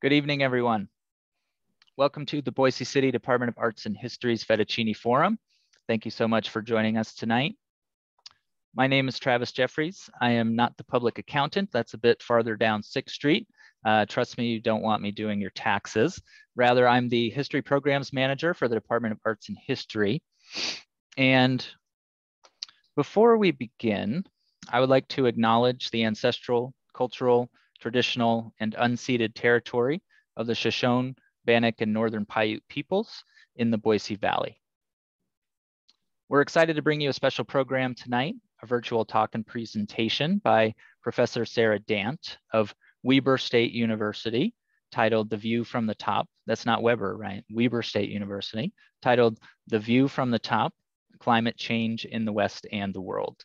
Good evening, everyone. Welcome to the Boise City Department of Arts and History's Fettuccine Forum. Thank you so much for joining us tonight. My name is Travis Jeffries. I am not the public accountant. That's a bit farther down 6th Street. Trust me, you don't want me doing your taxes. Rather, I'm the History Programs Manager for the Department of Arts and History. And before we begin, I would like to acknowledge the ancestral, cultural, traditional, and unceded territory of the Shoshone, Bannock, and Northern Paiute peoples in the Boise Valley. We're excited to bring you a special program tonight, a virtual talk and presentation by Professor Sara Dant of Weber State University, titled The View from the Top. That's not Weber, right? Weber State University, titled The View from the Top, Climate Change in the West and the World.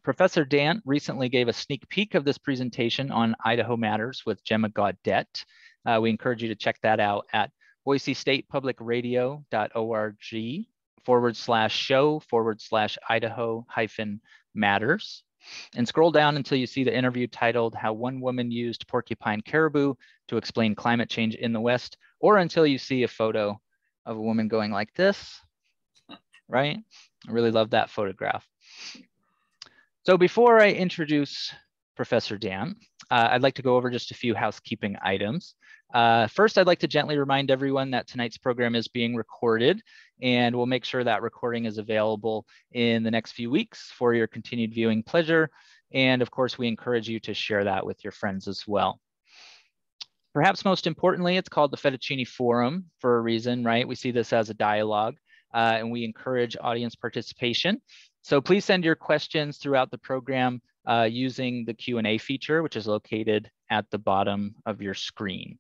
Professor Dant recently gave a sneak peek of this presentation on Idaho Matters with Gemma Gaudette. We encourage you to check that out at boisestatepublicradio.org/show/Idaho-Matters. And scroll down until you see the interview titled How One Woman Used Porcupine Caribou to Explain Climate Change in the West, or until you see a photo of a woman going like this, right? I really love that photograph. So before I introduce Professor Dant, I'd like to go over just a few housekeeping items. First, I'd like to gently remind everyone that tonight's program is being recorded, and we'll make sure that recording is available in the next few weeks for your continued viewing pleasure. And of course, we encourage you to share that with your friends as well. Perhaps most importantly, it's called the Fettuccine Forum for a reason, right? We see this as a dialogue, and we encourage audience participation. So please send your questions throughout the program using the Q&A feature, which is located at the bottom of your screen.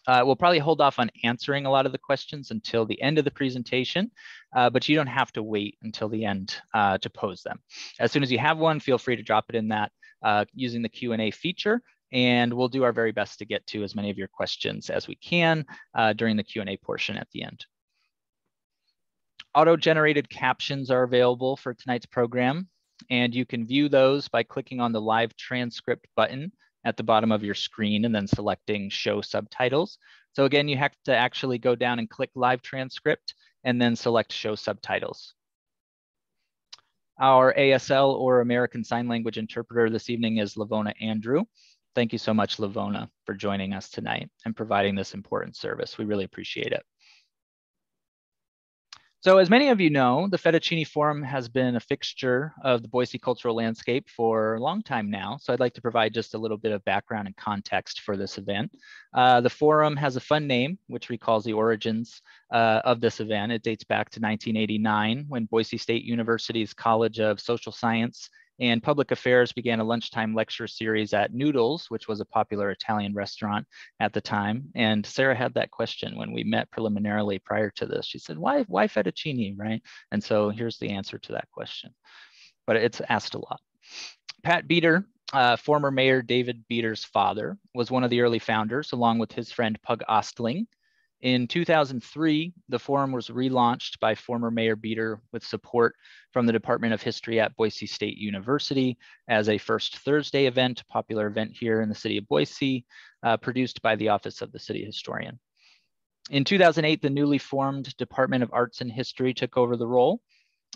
We'll probably hold off on answering a lot of the questions until the end of the presentation, but you don't have to wait until the end to pose them. As soon as you have one, feel free to drop it in that using the Q&A feature, and we'll do our very best to get to as many of your questions as we can during the Q&A portion at the end. Auto-generated captions are available for tonight's program, and you can view those by clicking on the live transcript button at the bottom of your screen and then selecting show subtitles. So again, you have to actually go down and click live transcript and then select show subtitles. Our ASL or American Sign Language interpreter this evening is Lavona Andrew. Thank you so much, Lavona, for joining us tonight and providing this important service. We really appreciate it. So as many of you know, the Fettuccine Forum has been a fixture of the Boise cultural landscape for a long time now. So I'd like to provide just a little bit of background and context for this event. The forum has a fun name, which recalls the origins of this event. It dates back to 1989 when Boise State University's College of Social Science and Public Affairs began a lunchtime lecture series at Noodles, which was a popular Italian restaurant at the time. And Sarah had that question when we met preliminarily prior to this. She said, why fettuccine, right? And so here's the answer to that question, but it's asked a lot. Pat Beater, former Mayor David Beater's father, was one of the early founders, along with his friend Pug Ostling. In 2003, the forum was relaunched by former Mayor Beater with support from the Department of History at Boise State University as a First Thursday event, a popular event here in the city of Boise, produced by the Office of the City Historian. In 2008, the newly formed Department of Arts and History took over the role.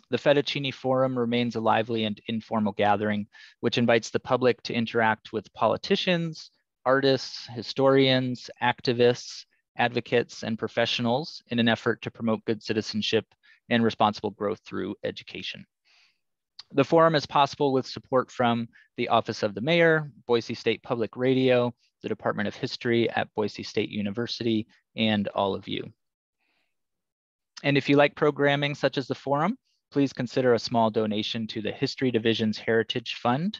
The Fettuccine Forum remains a lively and informal gathering, which invites the public to interact with politicians, artists, historians, activists, advocates, and professionals in an effort to promote good citizenship and responsible growth through education. The forum is possible with support from the Office of the Mayor, Boise State Public Radio, the Department of History at Boise State University, and all of you. And if you like programming such as the forum, please consider a small donation to the History Division's Heritage Fund.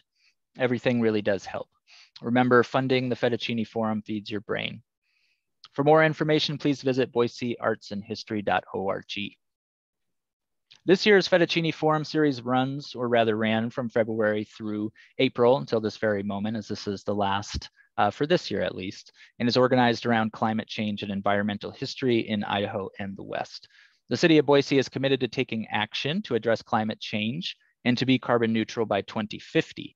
Everything really does help. Remember, funding the Fettuccine Forum feeds your brain. For more information, please visit boiseartsandhistory.org. This year's Fettuccine Forum series runs, or rather ran, from February through April until this very moment, as this is the last for this year at least, and is organized around climate change and environmental history in Idaho and the West. The city of Boise is committed to taking action to address climate change and to be carbon neutral by 2050.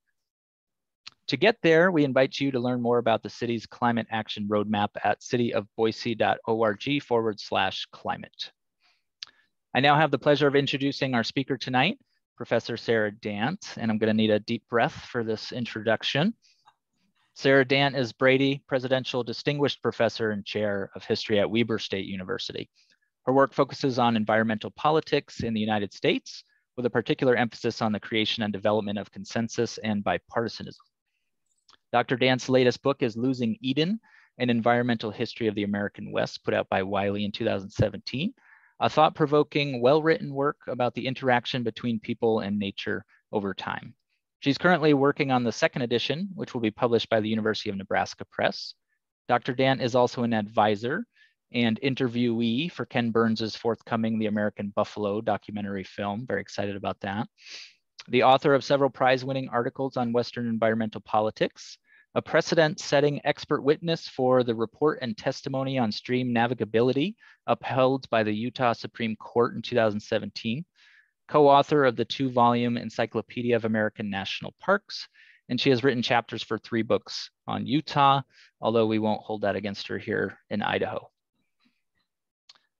To get there, we invite you to learn more about the city's climate action roadmap at cityofboise.org/climate. I now have the pleasure of introducing our speaker tonight, Professor Sara Dant, and I'm going to need a deep breath for this introduction. Sara Dant is Brady Presidential Distinguished Professor and Chair of History at Weber State University. Her work focuses on environmental politics in the United States, with a particular emphasis on the creation and development of consensus and bipartisanism. Dr. Dant's latest book is Losing Eden, An Environmental History of the American West, put out by Wiley in 2017, a thought-provoking, well-written work about the interaction between people and nature over time. She's currently working on the second edition, which will be published by the University of Nebraska Press. Dr. Dant is also an advisor and interviewee for Ken Burns's forthcoming The American Buffalo documentary film. Very excited about that. The author of several prize-winning articles on Western environmental politics, a precedent-setting expert witness for the report and testimony on stream navigability upheld by the Utah Supreme Court in 2017, co-author of the 2-volume Encyclopedia of American National Parks, and she has written chapters for 3 books on Utah, although we won't hold that against her here in Idaho.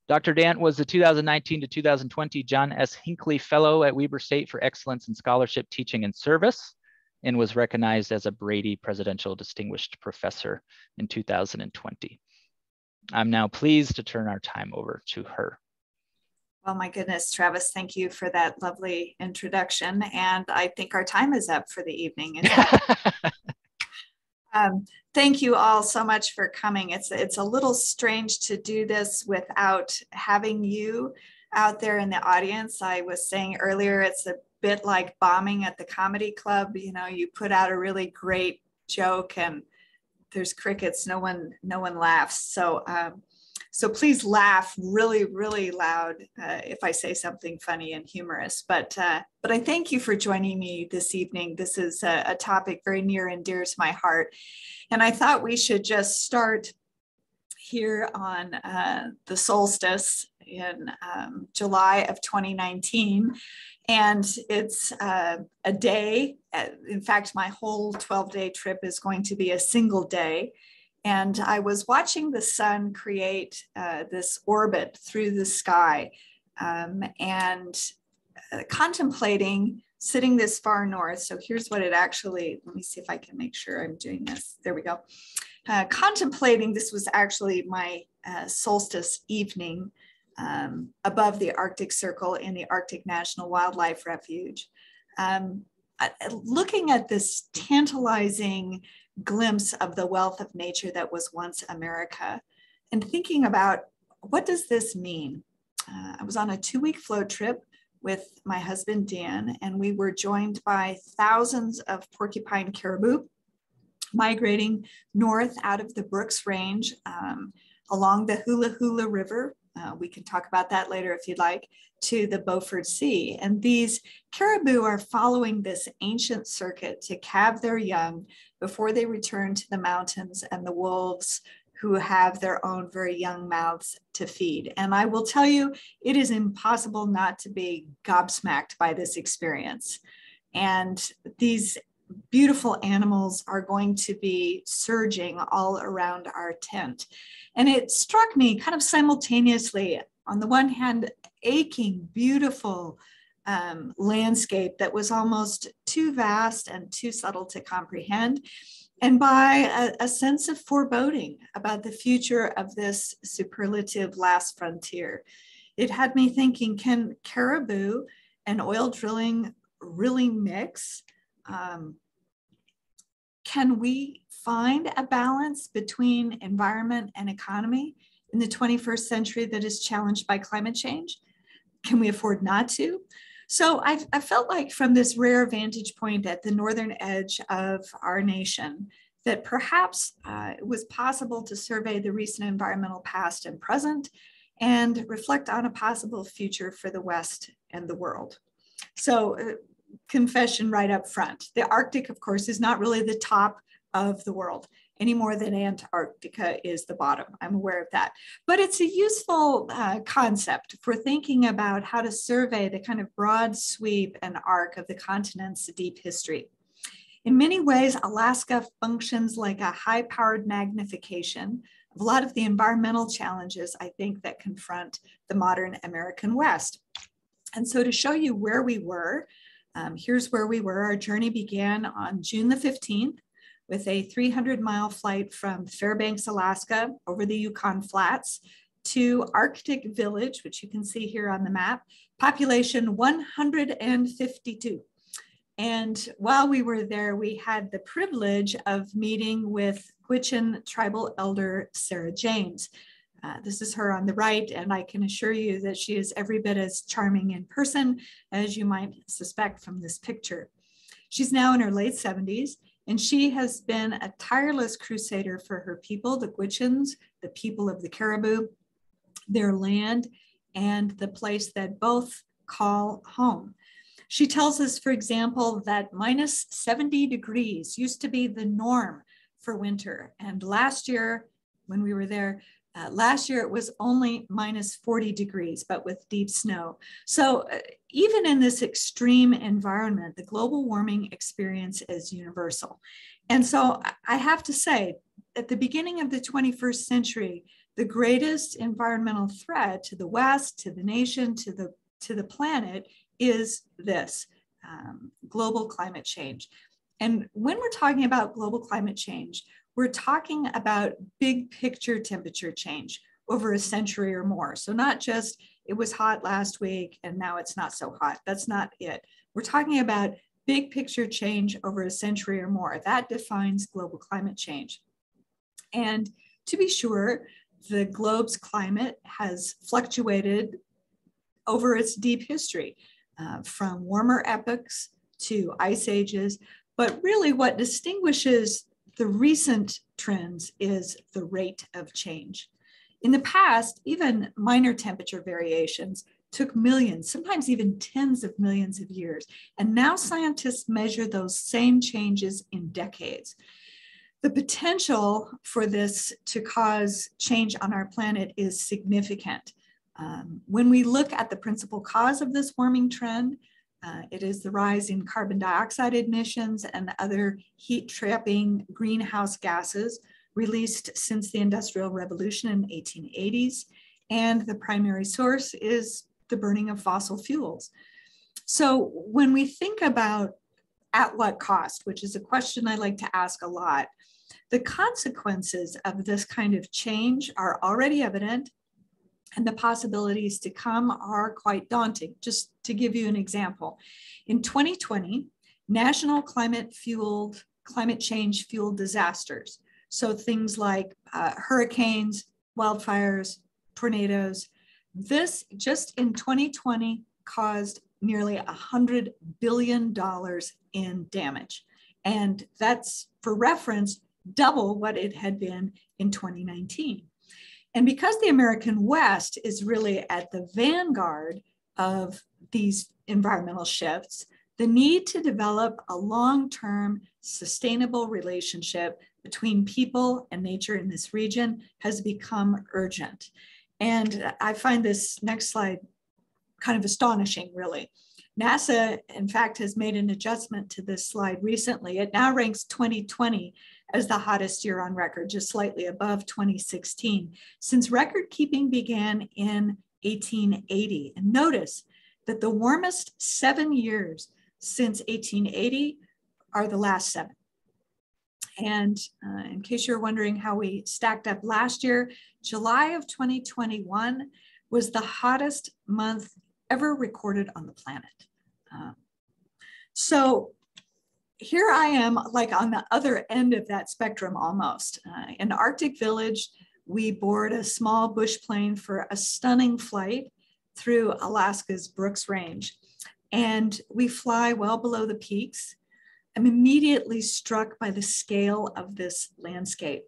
Dr. Dant was the 2019 to 2020 John S. Hinckley Fellow at Weber State for Excellence in Scholarship, Teaching, and Service, and was recognized as a Brady Presidential Distinguished Professor in 2020. I'm now pleased to turn our time over to her. Well, my goodness, Travis, thank you for that lovely introduction. And I think our time is up for the evening. Thank you all so much for coming. It's a little strange to do this without having you out there in the audience. I was saying earlier, it's a bit like bombing at the comedy club. You know, you put out a really great joke and there's crickets, no one laughs. So please laugh really, really loud if I say something funny and humorous. But I thank you for joining me this evening. This is a topic very near and dear to my heart. And I thought we should just start here on the solstice in July of 2019. And it's a day. In fact, my whole 12-day trip is going to be a single day. And I was watching the sun create this orbit through the sky and contemplating sitting this far north. So here's what it actually, let me see if I can make sure I'm doing this. There we go. Contemplating, this was actually my solstice evening above the Arctic Circle in the Arctic National Wildlife Refuge. Looking at this tantalizing glimpse of the wealth of nature that was once America and thinking about what does this mean? I was on a 2-week float trip with my husband, Dan, and we were joined by thousands of porcupine caribou migrating north out of the Brooks Range along the Hula Hula River. We can talk about that later if you'd like, to the Beaufort Sea. And these caribou are following this ancient circuit to calve their young before they return to the mountains and the wolves who have their own very young mouths to feed. And I will tell you, it is impossible not to be gobsmacked by this experience. And these beautiful animals are going to be surging all around our tent. And it struck me kind of simultaneously, on the one hand, aching, beautiful landscape that was almost too vast and too subtle to comprehend, and by a sense of foreboding about the future of this superlative last frontier. It had me thinking, can caribou and oil drilling really mix? Can we find a balance between environment and economy in the 21st century that is challenged by climate change? Can we afford not to? So I felt like from this rare vantage point at the northern edge of our nation, that perhaps it was possible to survey the recent environmental past and present and reflect on a possible future for the West and the world. So confession right up front, the Arctic, of course, is not really the top of the world any more than Antarctica is the bottom. I'm aware of that. But it's a useful concept for thinking about how to survey the kind of broad sweep and arc of the continent's deep history. In many ways, Alaska functions like a high-powered magnification of a lot of the environmental challenges, I think, that confront the modern American West. And so to show you where we were, here's where we were. Our journey began on June the 15th with a 300-mile flight from Fairbanks, Alaska, over the Yukon Flats to Arctic Village, which you can see here on the map, population 152. And while we were there, we had the privilege of meeting with Gwich'in tribal elder Sara Dant. This is her on the right, and I can assure you that she is every bit as charming in person as you might suspect from this picture. She's now in her late 70s, and she has been a tireless crusader for her people, the Gwich'ins, the people of the Caribou, their land, and the place that both call home. She tells us, for example, that minus 70 degrees used to be the norm for winter. And last year, when we were there, last year it was only minus 40 degrees, but with deep snow. So even in this extreme environment, the global warming experience is universal. And so I have to say, at the beginning of the 21st century, the greatest environmental threat to the West, to the nation, to the planet is this, global climate change. And when we're talking about global climate change, we're talking about big picture temperature change over a century or more. So not just it was hot last week and now it's not so hot. That's not it. We're talking about big picture change over a century or more. That defines global climate change. And to be sure, the globe's climate has fluctuated over its deep history, from warmer epochs to ice ages. But really what distinguishes the recent trends is the rate of change. In the past, even minor temperature variations took millions, sometimes even tens of millions of years. And now scientists measure those same changes in decades. The potential for this to cause change on our planet is significant. When we look at the principal cause of this warming trend, it is the rise in carbon dioxide emissions and other heat-trapping greenhouse gases released since the Industrial Revolution in the 1880s. And the primary source is the burning of fossil fuels. So when we think about at what cost, which is a question I like to ask a lot, the consequences of this kind of change are already evident, and the possibilities to come are quite daunting. Just to give you an example, in 2020, national climate change fueled disasters, so things like hurricanes, wildfires, tornadoes, this just in 2020 caused nearly $100 billion in damage. And that's, for reference, double what it had been in 2019. And because the American West is really at the vanguard of these environmental shifts, the need to develop a long-term sustainable relationship between people and nature in this region has become urgent. And I find this next slide kind of astonishing, really. NASA, in fact, has made an adjustment to this slide recently. It now ranks 2020 as the hottest year on record, just slightly above 2016, since record keeping began in 1880. And notice that the warmest 7 years since 1880 are the last 7. And in case you're wondering how we stacked up last year, July of 2021 was the hottest month ever recorded on the planet. So here I am, like on the other end of that spectrum almost. In Arctic Village, we board a small bush plane for a stunning flight through Alaska's Brooks Range. And we fly well below the peaks. I'm immediately struck by the scale of this landscape.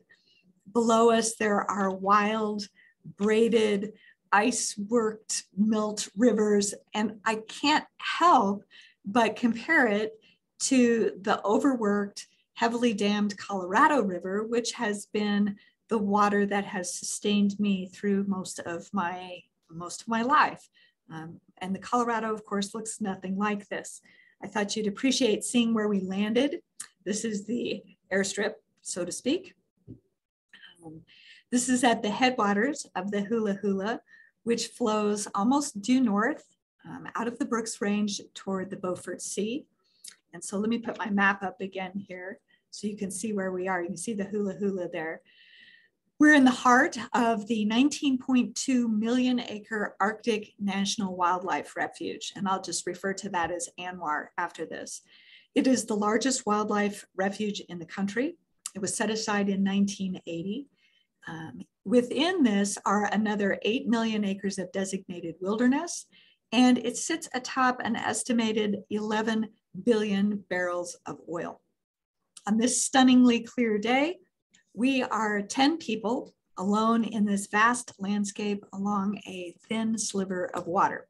Below us, there are wild, braided, ice-worked milt rivers, and I can't help but compare it to the overworked, heavily dammed Colorado River, which has been the water that has sustained me through most of my life. And the Colorado, of course, looks nothing like this. I thought you'd appreciate seeing where we landed. This is the airstrip, so to speak. This is at the headwaters of the Hula Hula, which flows almost due north out of the Brooks Range toward the Beaufort Sea. And so let me put my map up again here so you can see where we are. You can see the Hula Hula there. We're in the heart of the 19.2 million acre Arctic National Wildlife Refuge, and I'll just refer to that as ANWR after this. It is the largest wildlife refuge in the country. It was set aside in 1980. Within this are another 8 million acres of designated wilderness, and it sits atop an estimated 11 billion barrels of oil. On this stunningly clear day, we are 10 people alone in this vast landscape along a thin sliver of water.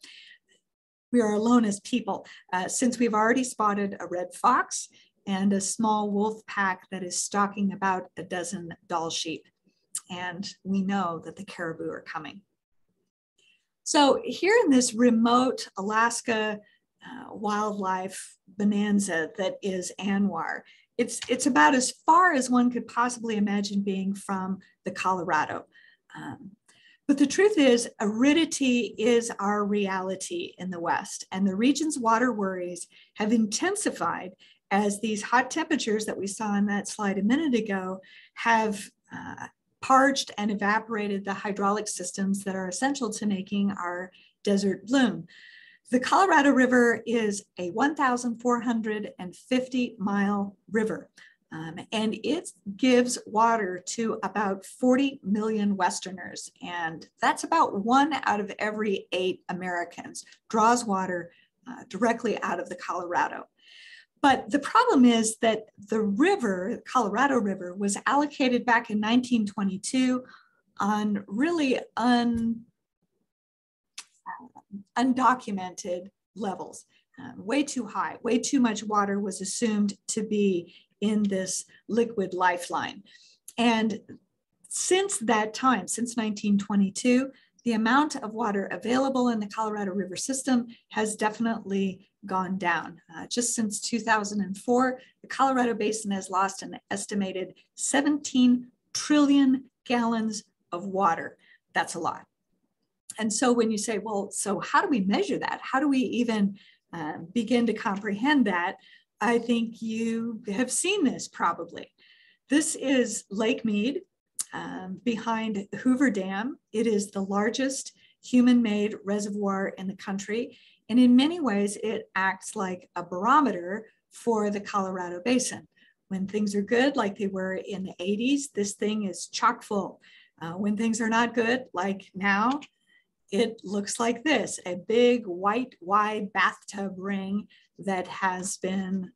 We are alone as people, since we've already spotted a red fox and a small wolf pack that is stalking about a dozen doll sheep. And we know that the caribou are coming. So here in this remote Alaska wildlife bonanza that is ANWR, it's about as far as one could possibly imagine being from the Colorado. But the truth is, aridity is our reality in the West, and the region's water worries have intensified as these hot temperatures that we saw in that slide a minute ago have parched and evaporated the hydraulic systems that are essential to making our desert bloom. The Colorado River is a 1,450-mile river, and it gives water to about 40 million Westerners, and that's about 1 out of every 8 Americans draws water directly out of the Colorado. But the problem is that the river, Colorado River, was allocated back in 1922 on really undocumented levels, way too high, way too much water was assumed to be in this liquid lifeline. And since that time, since 1922, the amount of water available in the Colorado River system has definitely gone down. Just since 2004, the Colorado Basin has lost an estimated 17 trillion gallons of water. That's a lot. And so when you say, well, so how do we measure that? How do we even begin to comprehend that? I think you have seen this probably. This is Lake Mead behind Hoover Dam. It is the largest human-made reservoir in the country. And in many ways, it acts like a barometer for the Colorado Basin. When things are good, like they were in the 80s, this thing is chock full. When things are not good, like now, it looks like this, a big white wide bathtub ring that has been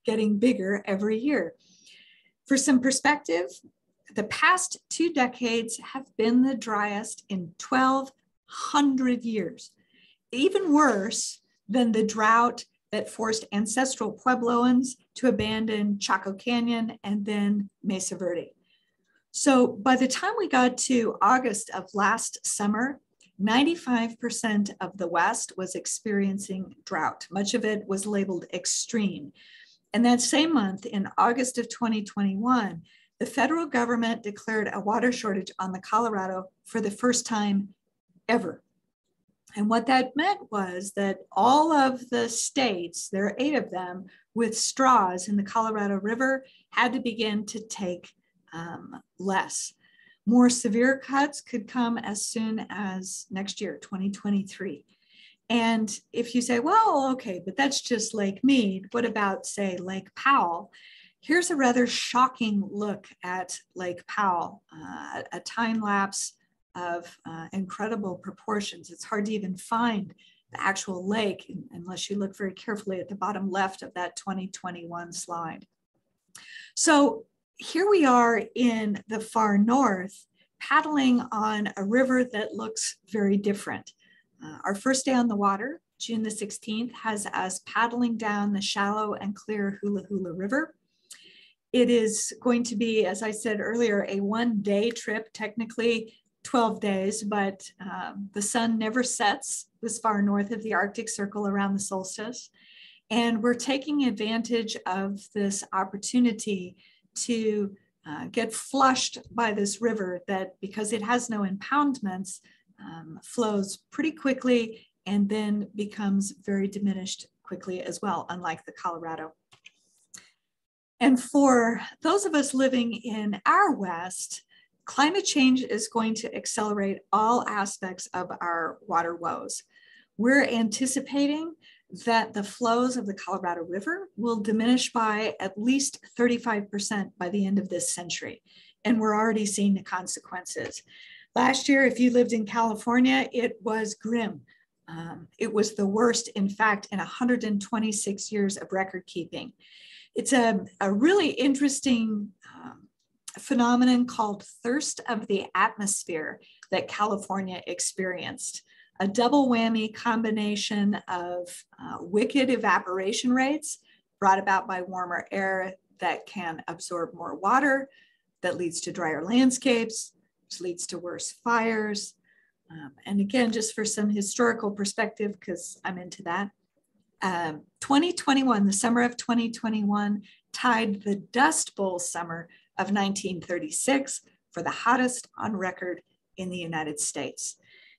getting bigger every year. For some perspective, the past 2 decades have been the driest in 1,200 years, even worse than the drought that forced ancestral Puebloans to abandon Chaco Canyon and then Mesa Verde. So by the time we got to August of last summer, 95% of the West was experiencing drought. Much of it was labeled extreme. And that same month, in August of 2021, the federal government declared a water shortage on the Colorado for the first time ever. And what that meant was that all of the states, there are 8 of them, with straws in the Colorado River had to begin to take less. More severe cuts could come as soon as next year, 2023. And if you say, well, okay, but that's just Lake Mead, what about, say, Lake Powell? Here's a rather shocking look at Lake Powell, a time lapse of incredible proportions. It's hard to even find the actual lake unless you look very carefully at the bottom left of that 2021 slide. So here we are in the far north, paddling on a river that looks very different. Our first day on the water, June the 16th, has us paddling down the shallow and clear Hula Hula River. It is going to be, as I said earlier, a 1-day trip, technically 12 days, but the sun never sets this far north of the Arctic Circle around the solstice. And we're taking advantage of this opportunity to get flushed by this river that, because it has no impoundments, flows pretty quickly and then becomes very diminished quickly as well, unlike the Colorado. And for those of us living in our West, climate change is going to accelerate all aspects of our water woes. We're anticipating that the flows of the Colorado River will diminish by at least 35% by the end of this century. And we're already seeing the consequences. Last year, if you lived in California, it was grim. It was the worst, in fact, in 126 years of record keeping. It's a really interesting phenomenon called thirst of the atmosphere that California experienced. A double whammy combination of wicked evaporation rates brought about by warmer air that can absorb more water, that leads to drier landscapes, which leads to worse fires. And again, just for some historical perspective, because I'm into that, 2021, the summer of 2021, tied the Dust Bowl summer of 1936 for the hottest on record in the United States.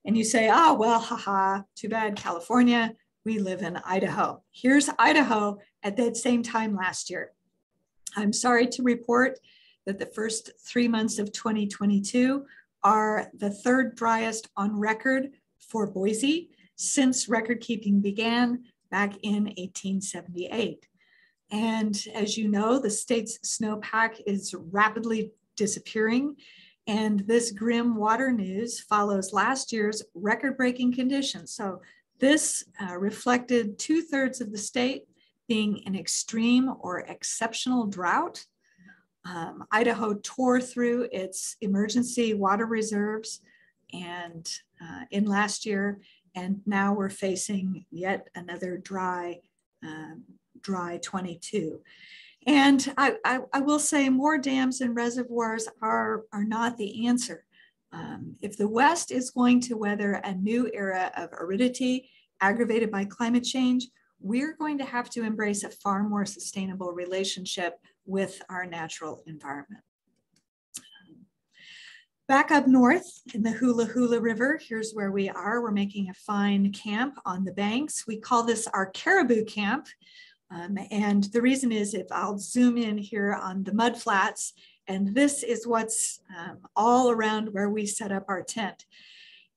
And you say, oh, well, haha, too bad, California, we live in Idaho. Here's Idaho at that same time last year. I'm sorry to report that the first 3 months of 2022 are the third driest on record for Boise since record keeping began back in 1878. And as you know, the state's snowpack is rapidly disappearing. And this grim water news follows last year's record-breaking conditions. So this reflected 2/3 of the state being in extreme or exceptional drought. Idaho tore through its emergency water reserves and in last year, and now we're facing yet another dry 22. And I will say more dams and reservoirs are not the answer. If the West is going to weather a new era of aridity aggravated by climate change, we're going to have to embrace a far more sustainable relationship with our natural environment. Back up north in the Hula Hula River, here's where we are. We're making a fine camp on the banks. We call this our Caribou Camp. And the reason is, if I'll zoom in here on the mud flats, and this is what's all around where we set up our tent.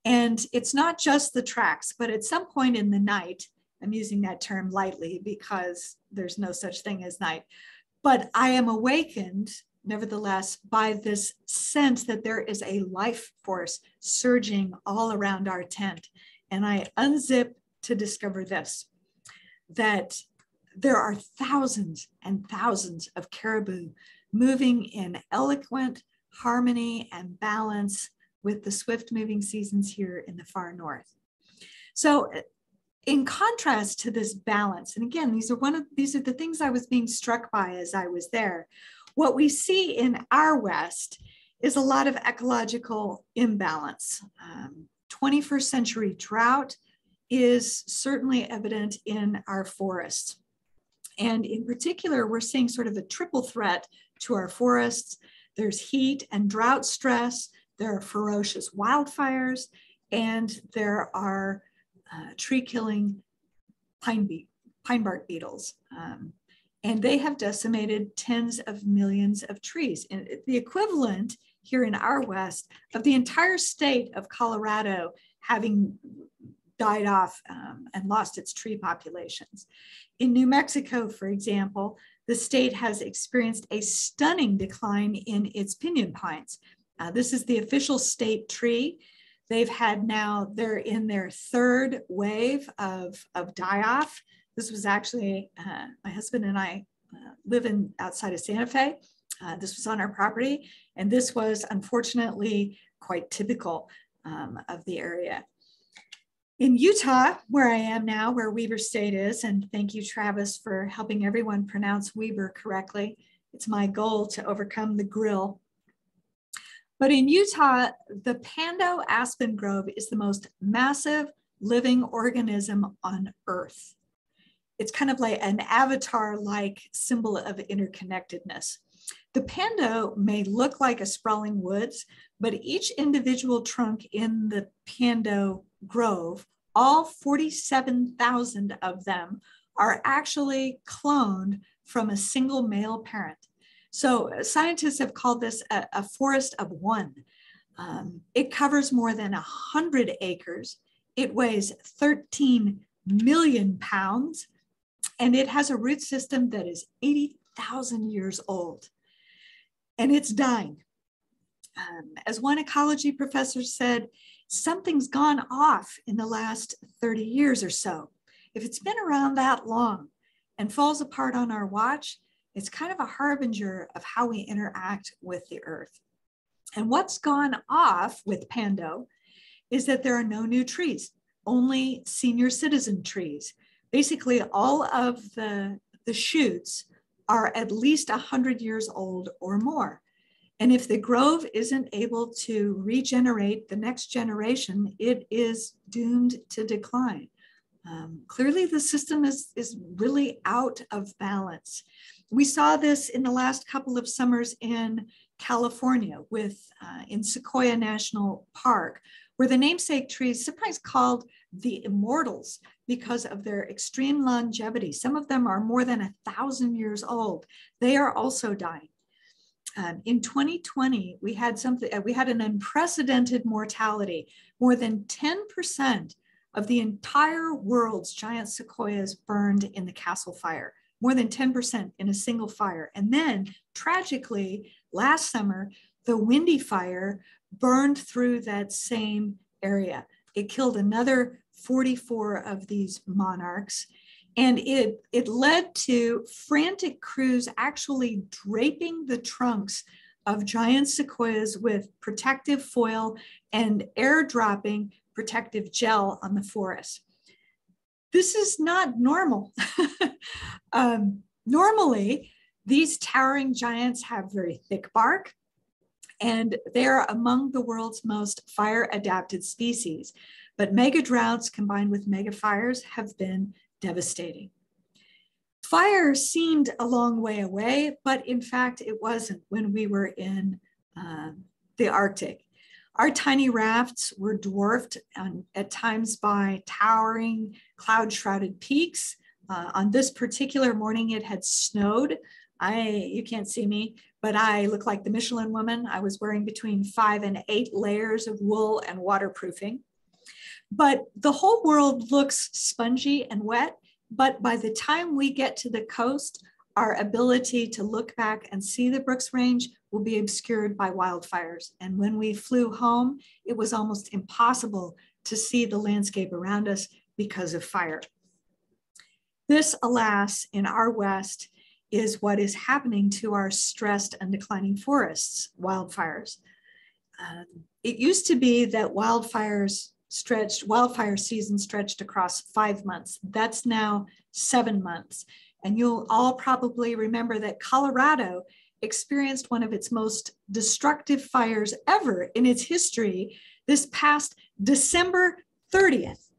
And it's not just the tracks, but at some point in the night, I'm using that term lightly because there's no such thing as night, but I am awakened, nevertheless, by this sense that there is a life force surging all around our tent. And I unzip to discover this, that there are thousands and thousands of caribou moving in eloquent harmony and balance with the swift moving seasons here in the far north. So in contrast to this balance, and again, these are the things I was being struck by as I was there. What we see in our West is a lot of ecological imbalance. 21st century drought is certainly evident in our forests. And in particular, we're seeing sort of a triple threat to our forests. There's heat and drought stress, there are ferocious wildfires, and there are tree-killing pine bark beetles. And they have decimated tens of millions of trees. And the equivalent here in our West of the entire state of Colorado having died off and lost its tree populations. In New Mexico, for example, the state has experienced a stunning decline in its pinyon pines. This is the official state tree. They've had now, they're in their third wave of die-off. This was actually, my husband and I live outside of Santa Fe. This was on our property, and this was unfortunately quite typical of the area. In Utah, where I am now, where Weber State is, and thank you, Travis, for helping everyone pronounce Weber correctly. It's my goal to overcome the grill. But in Utah, the Pando aspen grove is the most massive living organism on Earth. It's kind of like an avatar-like symbol of interconnectedness. The Pando may look like a sprawling woods, but each individual trunk in the Pando grove, all 47,000 of them, are actually cloned from a single male parent. So scientists have called this a forest of one. It covers more than 100 acres. It weighs 13 million pounds, and it has a root system that is 80,000 years old. And it's dying. As one ecology professor said, something's gone off in the last 30 years or so. If it's been around that long and falls apart on our watch, it's kind of a harbinger of how we interact with the earth. And what's gone off with Pando is that there are no new trees, only senior citizen trees. Basically, all of the shoots are at least 100 years old or more. And if the grove isn't able to regenerate the next generation, it is doomed to decline. Clearly, the system is really out of balance. We saw this in the last couple of summers in California in Sequoia National Park, where the namesake trees, sometimes called the immortals because of their extreme longevity. Some of them are more than 1,000 years old. They are also dying. In 2020, we had an unprecedented mortality. More than 10% of the entire world's giant sequoias burned in the Castle Fire. More than 10% in a single fire. And then, tragically, last summer, the Windy Fire burned through that same area. It killed another 44 of these monarchs. And it led to frantic crews actually draping the trunks of giant sequoias with protective foil and airdropping protective gel on the forest. This is not normal. Normally, these towering giants have very thick bark, and they're among the world's most fire-adapted species. But mega droughts combined with mega fires have been devastating. Fire seemed a long way away, but in fact, it wasn't when we were in the Arctic. Our tiny rafts were dwarfed at times by towering cloud-shrouded peaks. On this particular morning, it had snowed. You can't see me, but I look like the Michelin woman. I was wearing between 5 and 8 layers of wool and waterproofing. But the whole world looks spongy and wet, but by the time we get to the coast, our ability to look back and see the Brooks Range will be obscured by wildfires. And when we flew home, it was almost impossible to see the landscape around us because of fire. This, alas, in our West, is what is happening to our stressed and declining forests, wildfires. It used to be that wildfire season stretched across 5 months. That's now 7 months. And you'll all probably remember that Colorado experienced one of its most destructive fires ever in its history this past December 30th.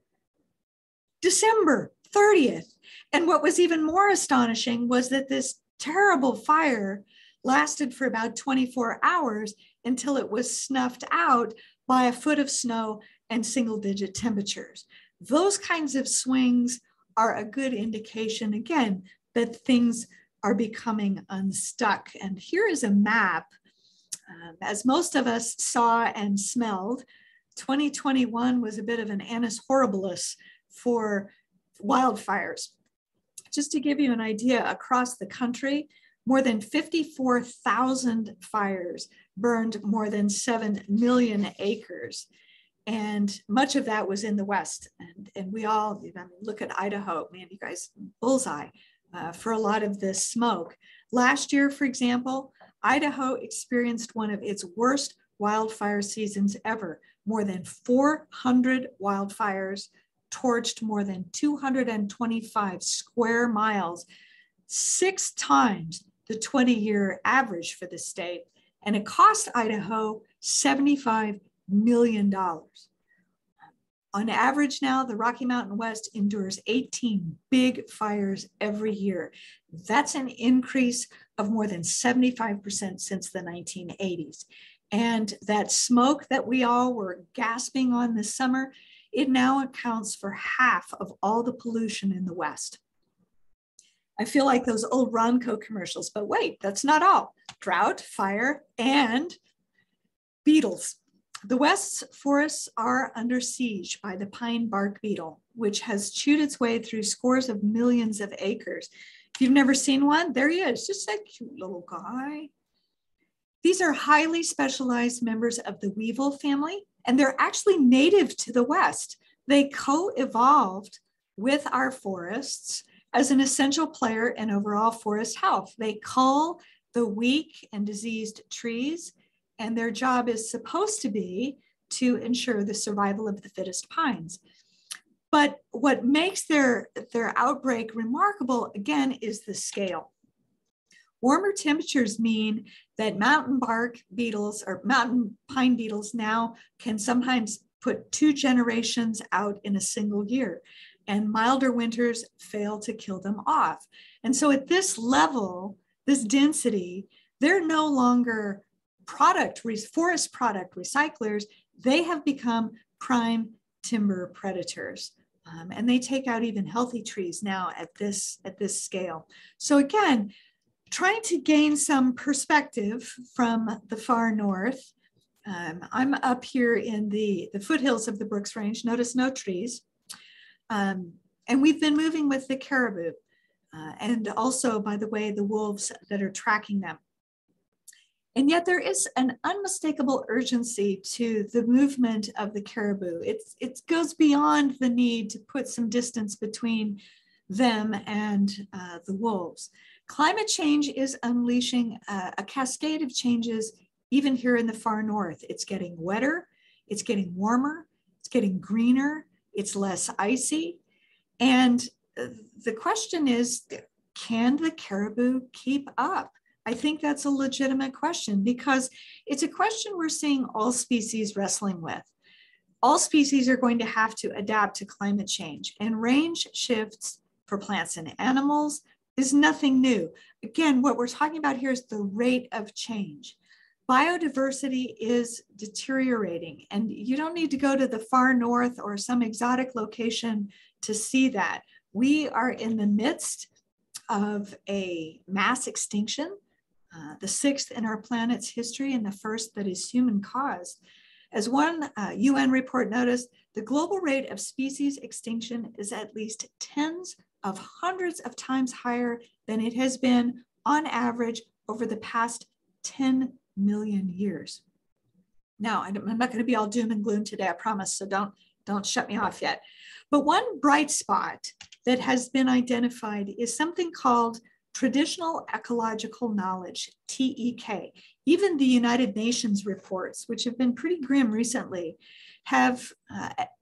December 30th. And what was even more astonishing was that this terrible fire lasted for about 24 hours until it was snuffed out by a foot of snow and single-digit temperatures. Those kinds of swings are a good indication, again, that things are becoming unstuck. And here is a map. As most of us saw and smelled, 2021 was a bit of an annus horribilis for wildfires. Just to give you an idea, across the country, more than 54,000 fires burned more than 7 million acres. And much of that was in the West. And we all, look at Idaho, man, you guys, bullseye for a lot of this smoke. Last year, for example, Idaho experienced one of its worst wildfire seasons ever. More than 400 wildfires torched more than 225 square miles, 6 times the 20-year average for the state. And it cost Idaho $75 million. On average now, the Rocky Mountain West endures 18 big fires every year. That's an increase of more than 75% since the 1980s. And that smoke that we all were gasping on this summer, it now accounts for half of all the pollution in the West. I feel like those old Ronco commercials, but wait, that's not all. Drought, fire, and beetles. The West's forests are under siege by the pine bark beetle, which has chewed its way through scores of millions of acres. If you've never seen one, there he is, just that cute little guy. These are highly specialized members of the weevil family, and they're actually native to the West. They co-evolved with our forests as an essential player in overall forest health. They cull the weak and diseased trees, and their job is supposed to be to ensure the survival of the fittest pines. But what makes their outbreak remarkable, again, is the scale. Warmer temperatures mean that mountain bark beetles or mountain pine beetles now can sometimes put 2 generations out in a single year, and milder winters fail to kill them off. And so at this level, this density, they're no longer forest product recyclers. They have become prime timber predators. And they take out even healthy trees now at this scale. So again, trying to gain some perspective from the far north. I'm up here in the foothills of the Brooks Range. Notice no trees. And we've been moving with the caribou. And also, by the way, the wolves that are tracking them. And yet there is an unmistakable urgency to the movement of the caribou. It goes beyond the need to put some distance between them and the wolves. Climate change is unleashing a cascade of changes even here in the far north. It's getting wetter, it's getting warmer, it's getting greener, it's less icy. And the question is, can the caribou keep up? I think that's a legitimate question because it's a question we're seeing all species wrestling with. All species are going to have to adapt to climate change, and range shifts for plants and animals is nothing new. Again, what we're talking about here is the rate of change. Biodiversity is deteriorating, and you don't need to go to the far north or some exotic location to see that. We are in the midst of a mass extinction, the 6th in our planet's history and the first that is human caused. As one UN report noticed, the global rate of species extinction is at least tens of hundreds of times higher than it has been on average over the past 10 million years. Now, I'm not going to be all doom and gloom today, I promise, so don't shut me off yet. But one bright spot that has been identified is something called traditional ecological knowledge, TEK. Even the United Nations reports, which have been pretty grim recently, have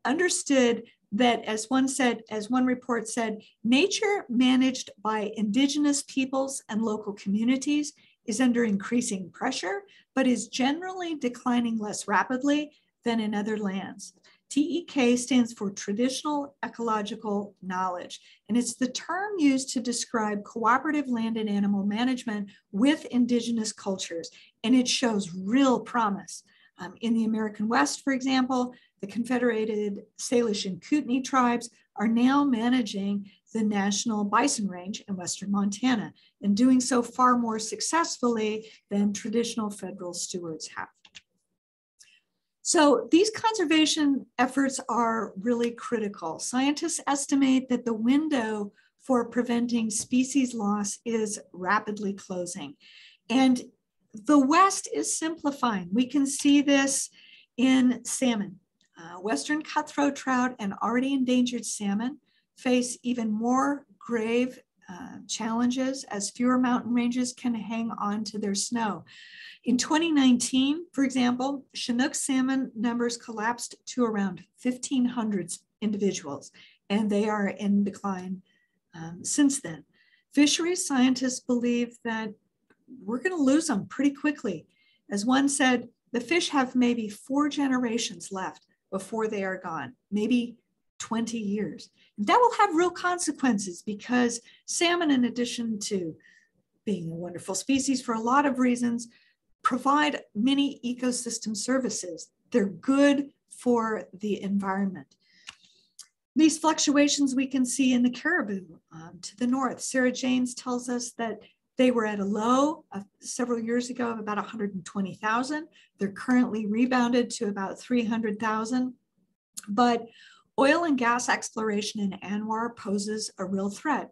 understood that, as one report said, nature managed by indigenous peoples and local communities is under increasing pressure, but is generally declining less rapidly than in other lands. TEK stands for Traditional Ecological Knowledge, and it's the term used to describe cooperative land and animal management with indigenous cultures, and it shows real promise. In the American West, for example, the Confederated Salish and Kootenai tribes are now managing the National Bison Range in Western Montana, and doing so far more successfully than traditional federal stewards have. So these conservation efforts are really critical. Scientists estimate that the window for preventing species loss is rapidly closing. And the West is simplifying. We can see this in salmon. Western cutthroat trout and already endangered salmon face even more grave challenges as fewer mountain ranges can hang on to their snow. In 2019, for example, Chinook salmon numbers collapsed to around 1,500 individuals, and they are in decline since then. Fisheries scientists believe that we're going to lose them pretty quickly. As one said, the fish have maybe 4 generations left before they are gone, maybe 20 years. That will have real consequences because salmon, in addition to being a wonderful species for a lot of reasons, provide many ecosystem services. They're good for the environment. These fluctuations we can see in the caribou to the north. Sara James tells us that they were at a low several years ago of about 120,000. They're currently rebounded to about 300,000. But oil and gas exploration in Anwar poses a real threat.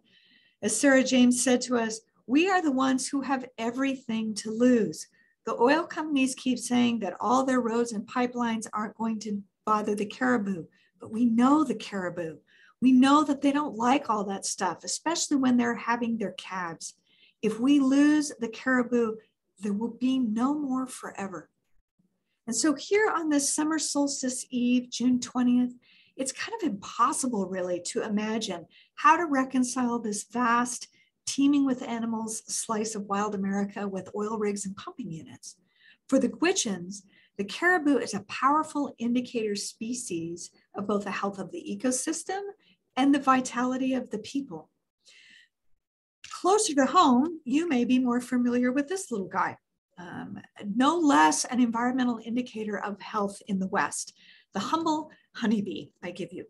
As Sara James said to us, we are the ones who have everything to lose. The oil companies keep saying that all their roads and pipelines aren't going to bother the caribou, but we know the caribou. We know that they don't like all that stuff, especially when they're having their calves. If we lose the caribou, there will be no more forever. And so here on this summer solstice eve, June 20th, it's kind of impossible really to imagine how to reconcile this vast, teeming with animals slice of wild America with oil rigs and pumping units. For the Gwich'ins, the caribou is a powerful indicator species of both the health of the ecosystem and the vitality of the people. Closer to home, you may be more familiar with this little guy, no less an environmental indicator of health in the West, the humble honeybee, I give you.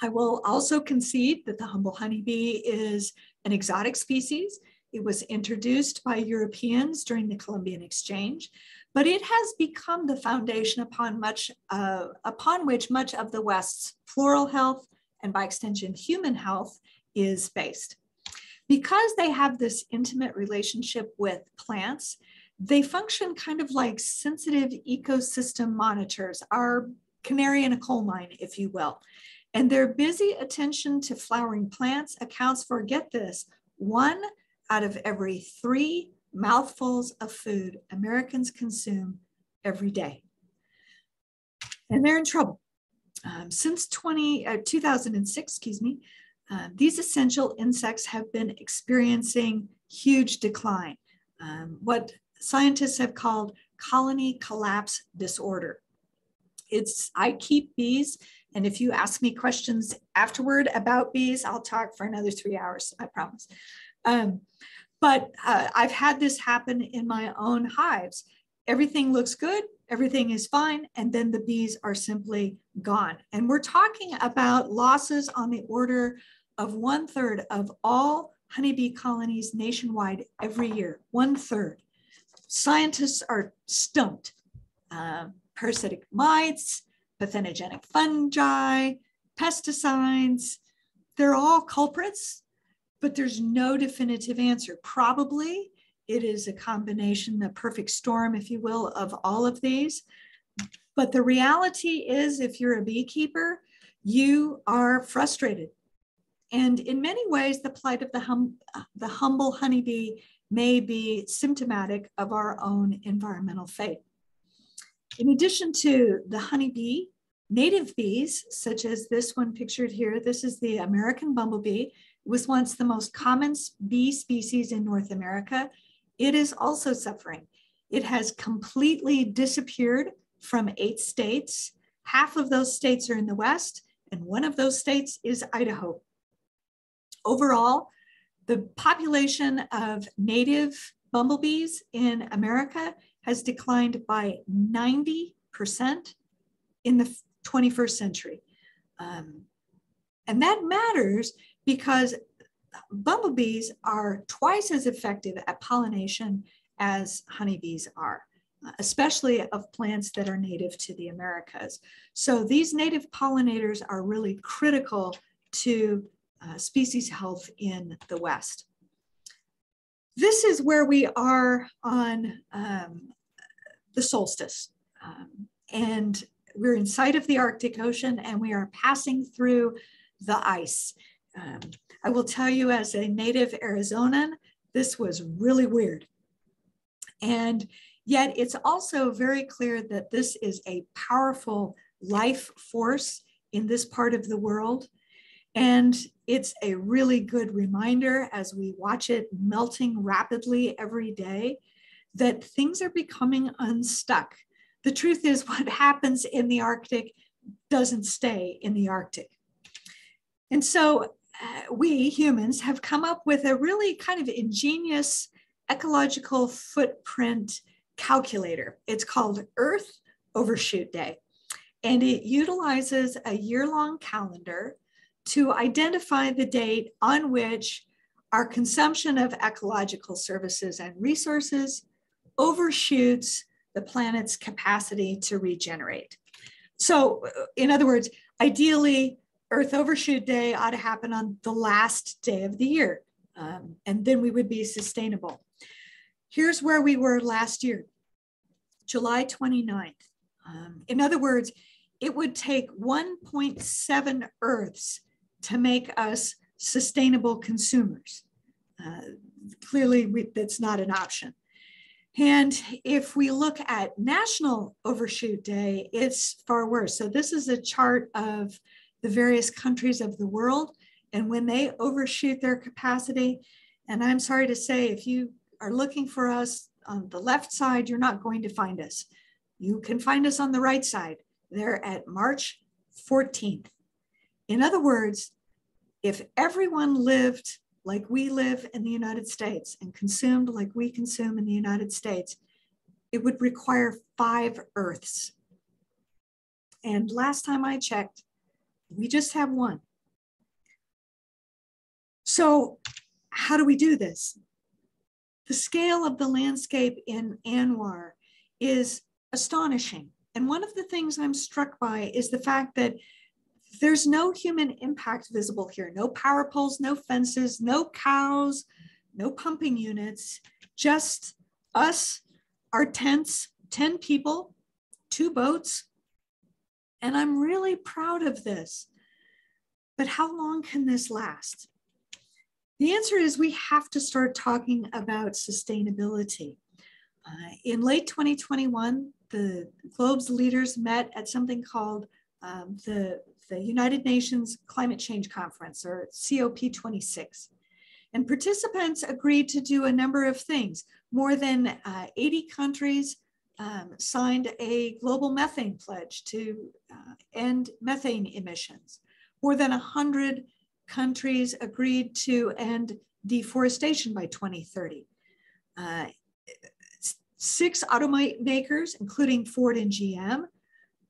I will also concede that the humble honeybee is an exotic species. It was introduced by Europeans during the Columbian Exchange, but it has become the foundation upon which much of the West's floral health and by extension human health is based. Because they have this intimate relationship with plants, they function kind of like sensitive ecosystem monitors, our canary in a coal mine, if you will. And their busy attention to flowering plants accounts for, get this, 1 out of every 3 mouthfuls of food Americans consume every day. And they're in trouble. Since 2006, these essential insects have been experiencing huge decline, what scientists have called colony collapse disorder. I keep bees, and if you ask me questions afterward about bees, I'll talk for another 3 hours, I promise. But I've had this happen in my own hives. Everything looks good, everything is fine, and then the bees are simply gone. And we're talking about losses on the order of 1/3 of all honeybee colonies nationwide every year, 1/3. Scientists are stumped. Parasitic mites, pathogenous fungi, pesticides, they're all culprits, but there's no definitive answer. Probably it is a combination, a perfect storm, if you will, of all of these. But the reality is, if you're a beekeeper, you are frustrated. And in many ways, the plight of the humble honeybee may be symptomatic of our own environmental fate. In addition to the honeybee, native bees, such as this one pictured here, this is the American bumblebee. It was once the most common bee species in North America. It is also suffering. It has completely disappeared from 8 states. Half of those states are in the West, and one of those states is Idaho. Overall, the population of native bumblebees in America has declined by 90% in the 21st century. And that matters because bumblebees are twice as effective at pollination as honeybees are, especially of plants that are native to the Americas. So these native pollinators are really critical to species health in the West. This is where we are on the solstice. And we're in sight of the Arctic Ocean and we are passing through the ice. I will tell you, as a native Arizonan, this was really weird. And yet it's also very clear that this is a powerful life force in this part of the world. And it's a really good reminder as we watch it melting rapidly every day that things are becoming unstuck. The truth is, what happens in the Arctic doesn't stay in the Arctic. And so we humans have come up with a really kind of ingenious ecological footprint calculator. It's called Earth Overshoot Day. And it utilizes a year-long calendar to identify the date on which our consumption of ecological services and resources overshoots the planet's capacity to regenerate. So in other words, ideally, Earth Overshoot Day ought to happen on the last day of the year, and then we would be sustainable. Here's where we were last year, July 29th. In other words, it would take 1.7 Earths to make us sustainable consumers. Clearly, that's not an option. And if we look at National Overshoot Day, it's far worse. So this is a chart of the various countries of the world and when they overshoot their capacity. And I'm sorry to say, if you are looking for us on the left side, you're not going to find us. You can find us on the right side. They're at March 14th. In other words, if everyone lived like we live in the United States and consumed like we consume in the United States, it would require 5 Earths. And last time I checked, we just have 1. So how do we do this? The scale of the landscape in ANWR is astonishing. And one of the things I'm struck by is the fact that there's no human impact visible here. No power poles, no fences, no cows, no pumping units, just us, our tents, 10 people, 2 boats. And I'm really proud of this. But how long can this last? The answer is we have to start talking about sustainability. In late 2021, the globe's leaders met at something called the United Nations Climate Change Conference, or COP26. And participants agreed to do a number of things. More than 80 countries signed a global methane pledge to end methane emissions. More than 100 countries agreed to end deforestation by 2030. 6 automakers, including Ford and GM,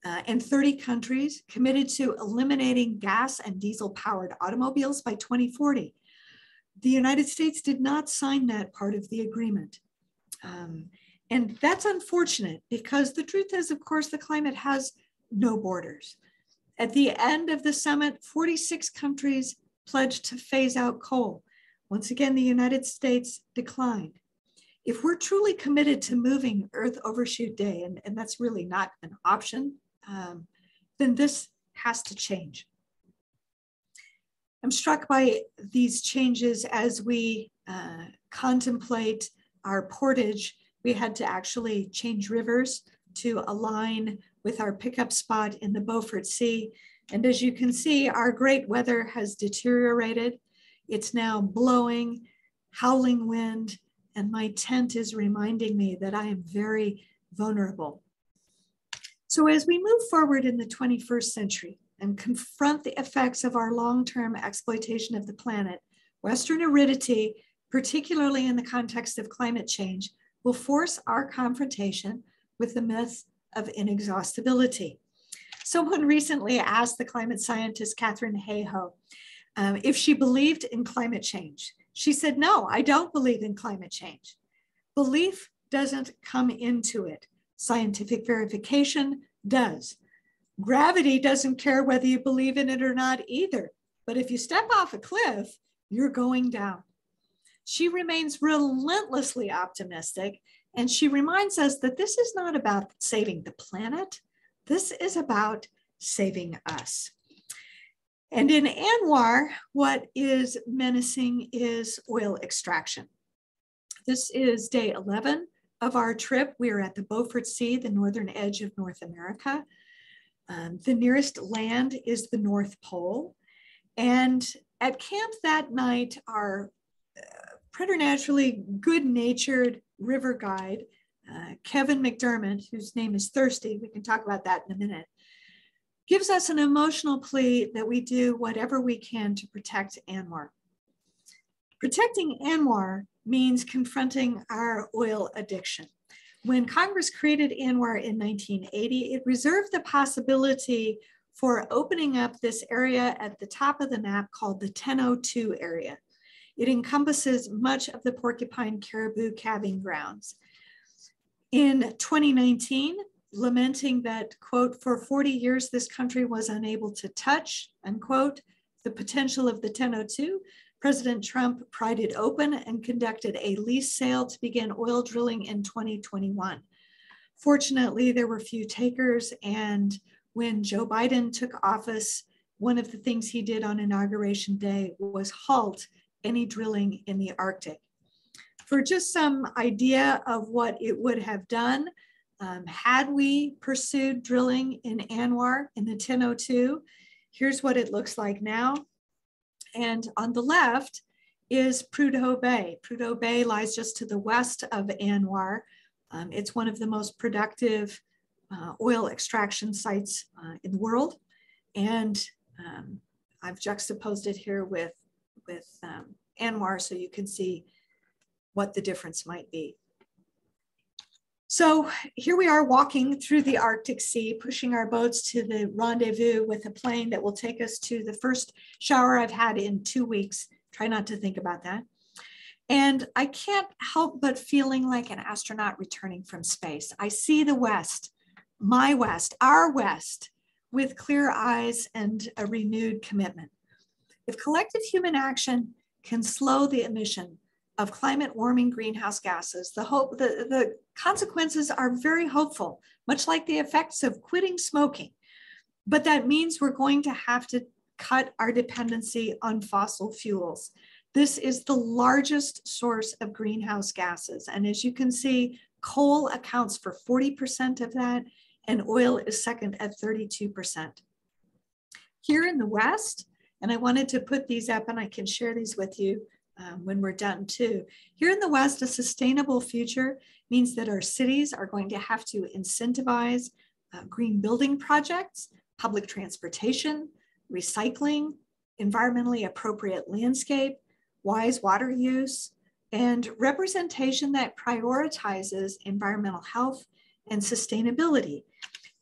and 30 countries committed to eliminating gas and diesel-powered automobiles by 2040. The United States did not sign that part of the agreement. And that's unfortunate because the truth is, of course, the climate has no borders. At the end of the summit, 46 countries pledged to phase out coal. Once again, the United States declined. If we're truly committed to moving Earth Overshoot Day, and that's really not an option, then this has to change. I'm struck by these changes as we contemplate our portage. We had to actually change rivers to align with our pickup spot in the Beaufort Sea. And as you can see, our great weather has deteriorated. It's now blowing, howling wind, and my tent is reminding me that I am very vulnerable. So as we move forward in the 21st century and confront the effects of our long-term exploitation of the planet, Western aridity, particularly in the context of climate change, will force our confrontation with the myth of inexhaustibility. Someone recently asked the climate scientist Katharine Hayhoe if she believed in climate change. She said, no, I don't believe in climate change. Belief doesn't come into it. Scientific verification does. Gravity doesn't care whether you believe in it or not either. But if you step off a cliff, you're going down. She remains relentlessly optimistic, and she reminds us that this is not about saving the planet. This is about saving us. And in ANWR, what is menacing is oil extraction. This is day 11 of our trip. We are at the Beaufort Sea, the northern edge of North America. The nearest land is the North Pole. And at camp that night, our preternaturally good-natured river guide, Kevin McDermott, whose name is Thirsty, we can talk about that in a minute, gives us an emotional plea that we do whatever we can to protect ANWR. Protecting ANWR means confronting our oil addiction. When Congress created ANWR in 1980, it reserved the possibility for opening up this area at the top of the map called the 1002 area. It encompasses much of the Porcupine Caribou calving grounds. In 2019, lamenting that, quote, for 40 years this country was unable to touch, unquote, the potential of the 1002, President Trump pried it open and conducted a lease sale to begin oil drilling in 2021. Fortunately, there were few takers, and when Joe Biden took office, one of the things he did on Inauguration Day was halt any drilling in the Arctic. For just some idea of what it would have done, had we pursued drilling in ANWR in the 1002, here's what it looks like now. And on the left is Prudhoe Bay. Prudhoe Bay lies just to the west of ANWR. It's one of the most productive oil extraction sites in the world. And I've juxtaposed it here with ANWR so you can see what the difference might be. So here we are walking through the Arctic Sea, pushing our boats to the rendezvous with a plane that will take us to the first shower I've had in 2 weeks. Try not to think about that. And I can't help but feeling like an astronaut returning from space. I see the West, my West, our West, with clear eyes and a renewed commitment. If collective human action can slow the emission of climate warming greenhouse gases, the consequences are very hopeful, much like the effects of quitting smoking. But that means we're going to have to cut our dependency on fossil fuels. This is the largest source of greenhouse gases. And as you can see, coal accounts for 40% of that, and oil is second at 32%. Here in the West, and I wanted to put these up and I can share these with you when we're done too. Here in the West, a sustainable future means that our cities are going to have to incentivize green building projects, public transportation, recycling, environmentally appropriate landscape, wise water use, and representation that prioritizes environmental health and sustainability.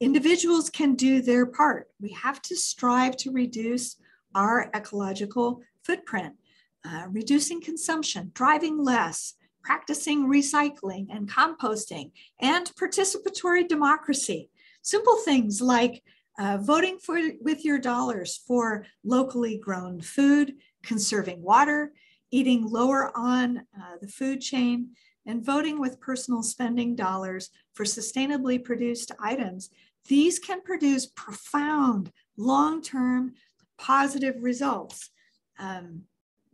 Individuals can do their part. We have to strive to reduce our ecological footprint. Reducing consumption, driving less, practicing recycling and composting, and participatory democracy. Simple things like voting with your dollars for locally grown food, conserving water, eating lower on the food chain, and voting with personal spending dollars for sustainably produced items. These can produce profound, long-term positive results.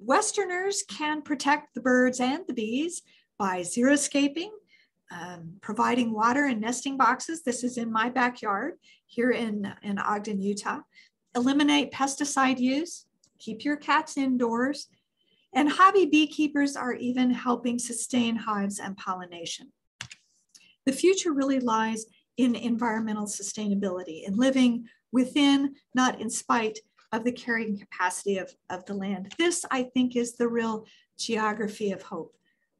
Westerners can protect the birds and the bees by xeriscaping, providing water in nesting boxes. This is in my backyard here in Ogden, Utah. Eliminate pesticide use, keep your cats indoors, and hobby beekeepers are even helping sustain hives and pollination. The future really lies in environmental sustainability, in living within, not in spite of the carrying capacity of the land. This, I think, is the real geography of hope.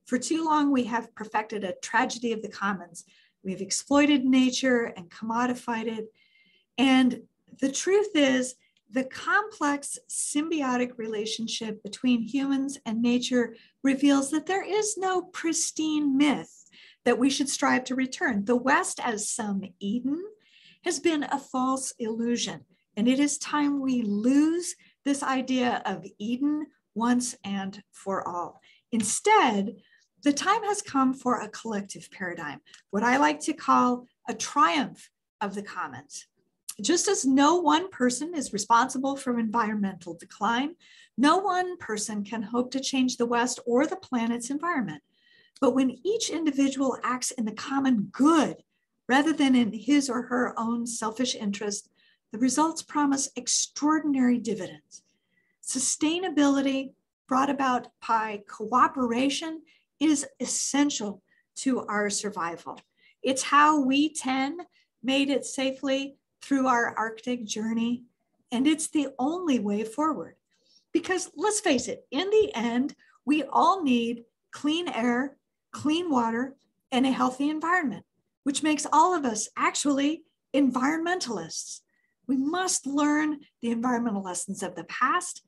For too long, we have perfected a tragedy of the commons. We've exploited nature and commodified it. And the truth is, the complex symbiotic relationship between humans and nature reveals that there is no pristine myth that we should strive to return. The West as some Eden has been a false illusion. And it is time we lose this idea of Eden once and for all. Instead, the time has come for a collective paradigm, what I like to call a triumph of the commons. Just as no one person is responsible for environmental decline, no one person can hope to change the West or the planet's environment. But when each individual acts in the common good, rather than in his or her own selfish interest, the results promise extraordinary dividends. Sustainability brought about by cooperation is essential to our survival. It's how we 10 made it safely through our Arctic journey, and it's the only way forward. Because let's face it, in the end, we all need clean air, clean water, and a healthy environment, which makes all of us actually environmentalists. We must learn the environmental lessons of the past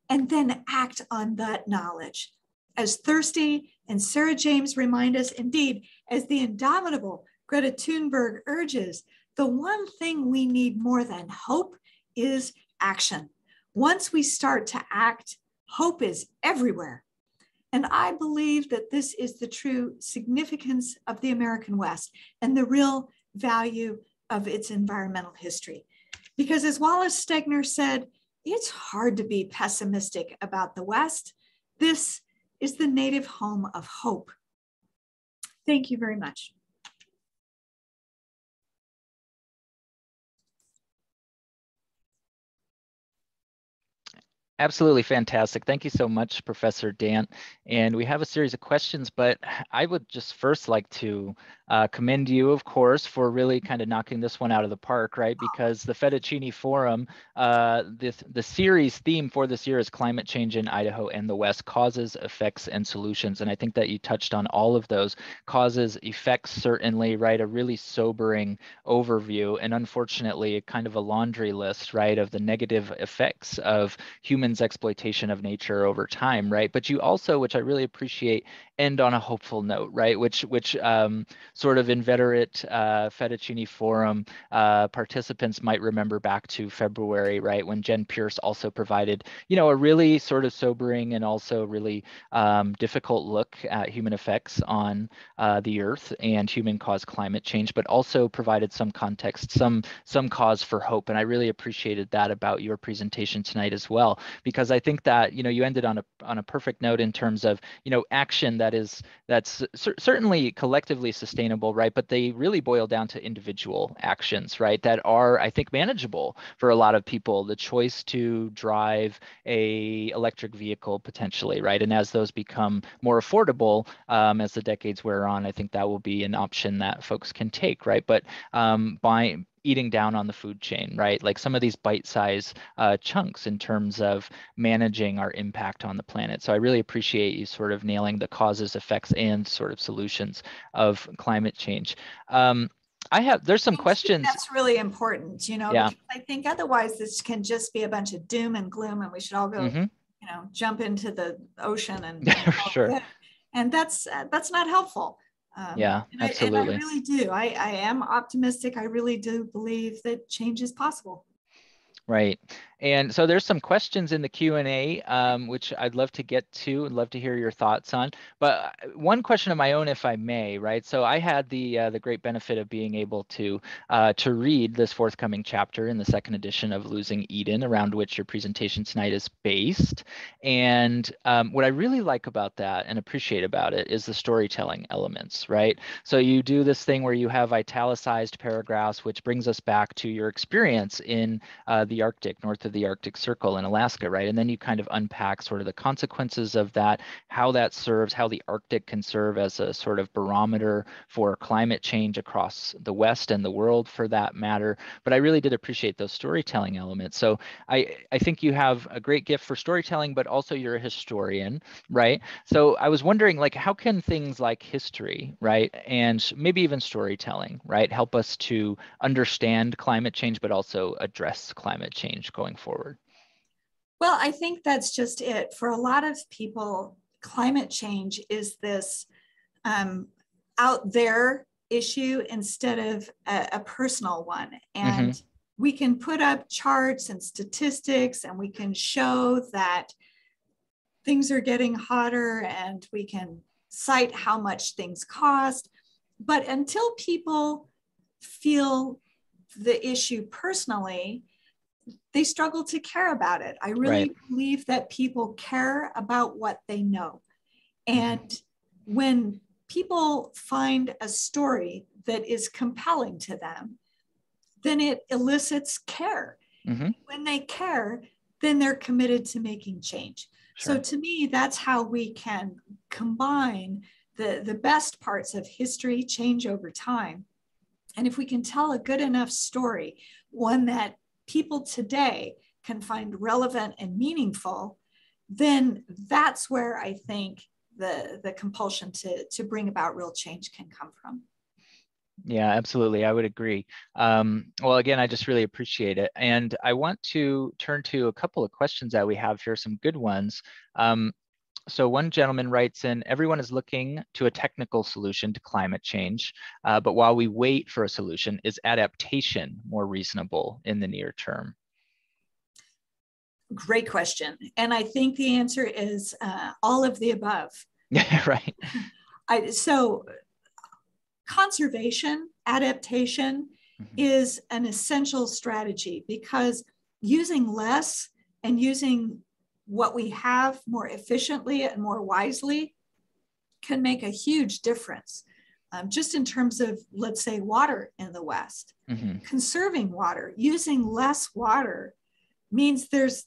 and then act on that knowledge. As Thirsty and Sarah James remind us, indeed, as the indomitable Greta Thunberg urges, the one thing we need more than hope is action. Once we start to act, hope is everywhere. And I believe that this is the true significance of the American West and the real value of its environmental history. Because as Wallace Stegner said, it's hard to be pessimistic about the West. This is the native home of hope. Thank you very much. Absolutely fantastic. Thank you so much, Professor Dant. And we have a series of questions, but I would just first like to commend you, of course, for really kind of knocking this one out of the park, right? Because the Fettuccine Forum, the series theme for this year is climate change in Idaho and the West, causes, effects, and solutions. And I think that you touched on all of those. Causes, effects, certainly, right? A really sobering overview, and unfortunately, kind of a laundry list, right, of the negative effects of humans' exploitation of nature over time, right? But you also, which I really appreciate, end on a hopeful note, right? Which sort of inveterate Fettuccine Forum participants might remember back to February, right, when Jen Pierce also provided, you know, a really sort of sobering and also really difficult look at human effects on the Earth and human-caused climate change, but also provided some context, some cause for hope. And I really appreciated that about your presentation tonight as well, because I think that, you know, you ended on a perfect note in terms of, you know, action that's certainly collectively sustainable, right? But they really boil down to individual actions, right? That are, I think, manageable for a lot of people. The choice to drive a electric vehicle potentially, right? And as those become more affordable as the decades wear on, I think that will be an option that folks can take, right? But by eating down on the food chain, right? Like some of these bite-sized chunks in terms of managing our impact on the planet. So I really appreciate you sort of nailing the causes, effects, and sort of solutions of climate change. There's some questions. That's really important, you know, Yeah. because I think otherwise this can just be a bunch of doom and gloom and we should all go, you know, jump into the ocean and Sure. And that's not helpful. Yeah, absolutely. And I really do. I am optimistic. I really do believe that change is possible. Right. And so there's some questions in the Q&A, which I'd love to get to and love to hear your thoughts on. But one question of my own, if I may, right? So I had the great benefit of being able to read this forthcoming chapter in the second edition of Losing Eden, around which your presentation tonight is based. And what I really like about that and appreciate about it is the storytelling elements, right? So you do this thing where you have italicized paragraphs, which brings us back to your experience in the Arctic, north of the Arctic Circle in Alaska, right? And then you kind of unpack sort of the consequences of that, how that serves, how the Arctic can serve as a sort of barometer for climate change across the West and the world for that matter. But I really did appreciate those storytelling elements. So I think you have a great gift for storytelling, but also you're a historian, right? So I was wondering, like, how can things like history, right, and maybe even storytelling, right, help us to understand climate change, but also address climate change going forward? Well, I think that's just it. For a lot of people, climate change is this out there issue instead of a personal one. And we can put up charts and statistics and we can show that things are getting hotter and we can cite how much things cost. But until people feel the issue personally, they struggle to care about it. I really believe that people care about what they know. And when people find a story that is compelling to them, then it elicits care. When they care, then they're committed to making change. Sure. So to me, that's how we can combine the best parts of history, change over time. And if we can tell a good enough story one that people today can find relevant and meaningful, then that's where I think the compulsion to bring about real change can come from. Yeah, absolutely. I would agree. Well, again, I just really appreciate it. And I want to turn to a couple of questions that we have here, some good ones. So one gentleman writes in, everyone is looking to a technical solution to climate change, but while we wait for a solution, is adaptation more reasonable in the near term? Great question. And I think the answer is all of the above. Right. So conservation, adaptation is an essential strategy, because using less and using what we have more efficiently and more wisely can make a huge difference. Just in terms of, let's say, water in the West. Conserving water, using less water means there's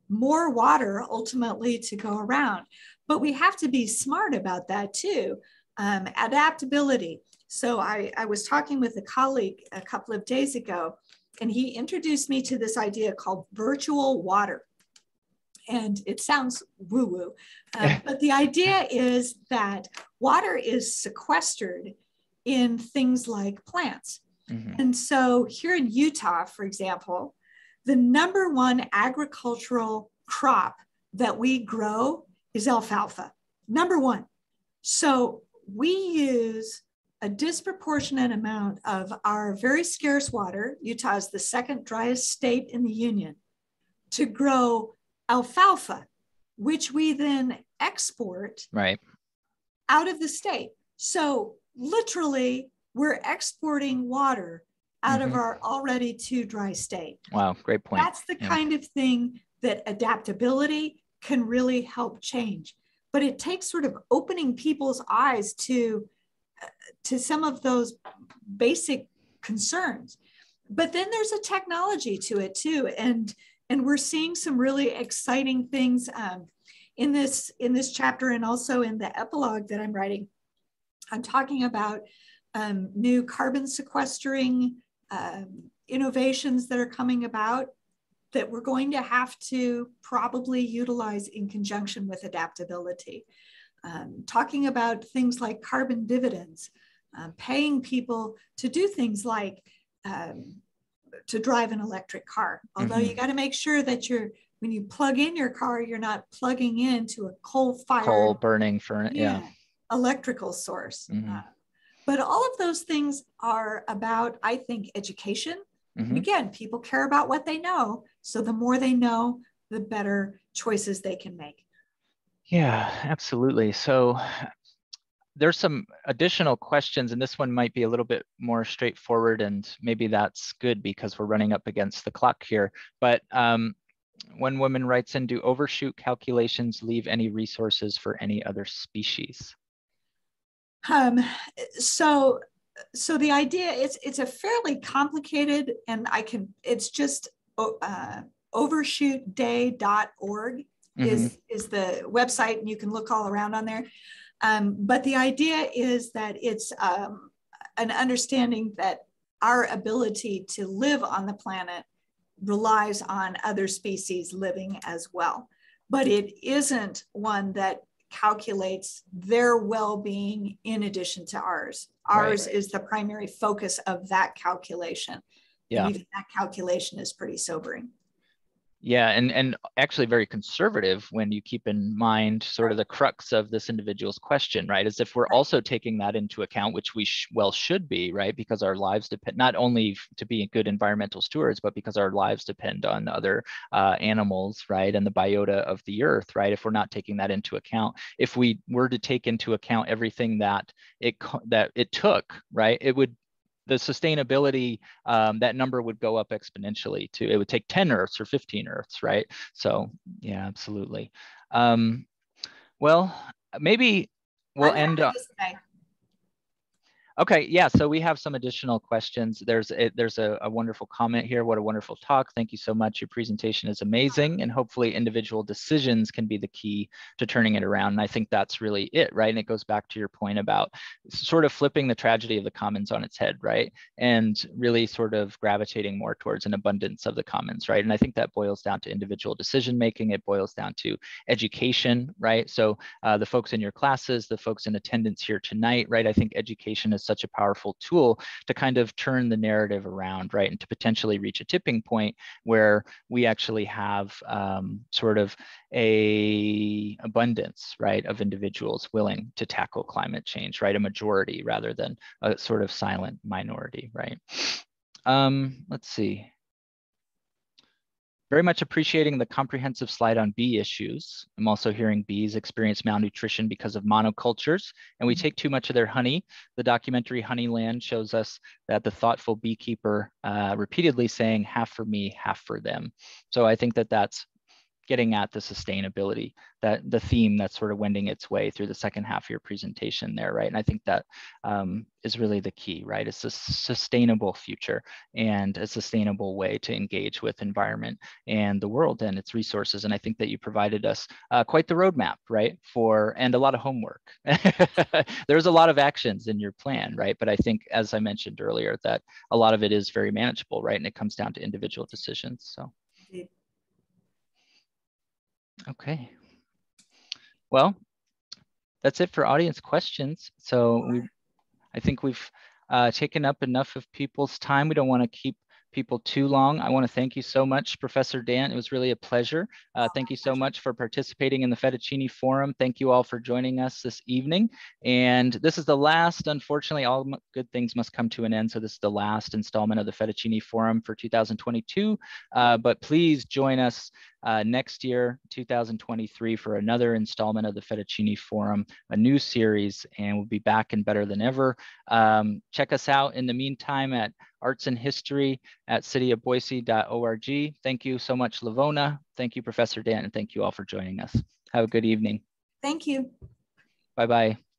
more water ultimately to go around. But we have to be smart about that too. Adaptability. So I was talking with a colleague a couple of days ago, and he introduced me to this idea called virtual water. And it sounds woo-woo, but the idea is that water is sequestered in things like plants. And so here in Utah, for example, the #1 agricultural crop that we grow is alfalfa, #1. So we use a disproportionate amount of our very scarce water. Utah is the second driest state in the union, to grow alfalfa, which we then export out of the state. So literally, we're exporting water out of our already too dry state. Wow, great point. That's the kind of thing that adaptability can really help change. But it takes sort of opening people's eyes to some of those basic concerns. But then there's a technology to it too. And we're seeing some really exciting things in this chapter, and also in the epilogue that I'm writing. I'm talking about new carbon sequestering innovations that are coming about that we're going to have to probably utilize in conjunction with adaptability. Talking about things like carbon dividends, paying people to do things like to drive an electric car. Although you got to make sure that when you plug in your car, you're not plugging into a coal burning furnace, electrical source. But all of those things are about, I think, education. And again, people care about what they know. So the more they know, the better choices they can make. Yeah, absolutely. So there's some additional questions, and this one might be a little bit more straightforward, and maybe that's good because we're running up against the clock here. But one woman writes in, do overshoot calculations leave any resources for any other species? So the idea is, it's a fairly complicated, and it's just overshootday.org is the website, and you can look all around on there. But the idea is that it's an understanding that our ability to live on the planet relies on other species living as well. But it isn't one that calculates their well-being in addition to ours. Ours is the primary focus of that calculation. And even that calculation is pretty sobering. Yeah, and actually very conservative when you keep in mind sort of the crux of this individual's question, right? As if we're also taking that into account, which we should be, right? Because our lives depend, not only to be good environmental stewards, but because our lives depend on other animals, right? And the biota of the earth, right? If we're not taking that into account, if we were to take into account everything that it took, right? The sustainability, that number would go up exponentially too. It would take 10 Earths or 15 Earths, right? So yeah, absolutely. Well, maybe we'll end on. Okay, yeah, so we have some additional questions. There's a wonderful comment here. What a wonderful talk. Thank you so much. Your presentation is amazing, and hopefully individual decisions can be the key to turning it around. And I think that's really it, right? And it goes back to your point about sort of flipping the tragedy of the commons on its head, right? And really sort of gravitating more towards an abundance of the commons, right? And I think that boils down to individual decision making. It boils down to education, right? So the folks in your classes, the folks in attendance here tonight, right? I think education is such a powerful tool to kind of turn the narrative around, right? And to potentially reach a tipping point where we actually have sort of a abundance, right, of individuals willing to tackle climate change, right? A majority rather than a sort of silent minority, right? Let's see. Very much appreciating the comprehensive slide on bee issues. I'm also hearing bees experience malnutrition because of monocultures, and we take too much of their honey. The documentary Honeyland shows us that the thoughtful beekeeper repeatedly saying, half for me, half for them. So I think that that's getting at the sustainability, that the theme that's sort of wending its way through the second half of your presentation there, right? And I think that is really the key, right? It's a sustainable future and a sustainable way to engage with environment and the world and its resources. And I think that you provided us quite the roadmap, right? And a lot of homework. There's a lot of actions in your plan, right? But I think, as I mentioned earlier, that a lot of it is very manageable, right? And it comes down to individual decisions, so. Okay. Well, that's it for audience questions. So I think we've taken up enough of people's time. We don't want to keep people too long. I want to thank you so much, Professor Dant. It was really a pleasure. Thank you so much for participating in the Fettuccine Forum. Thank you all for joining us this evening. And this is the last, unfortunately, all good things must come to an end. So this is the last installment of the Fettuccine Forum for 2022. But please join us next year, 2023, for another installment of the Fettuccine Forum, a new series, and we'll be back and better than ever. Check us out in the meantime at Arts and History at cityofboise.org. Thank you so much, Lavona. Thank you, Professor Dant, and thank you all for joining us. Have a good evening. Thank you. Bye-bye.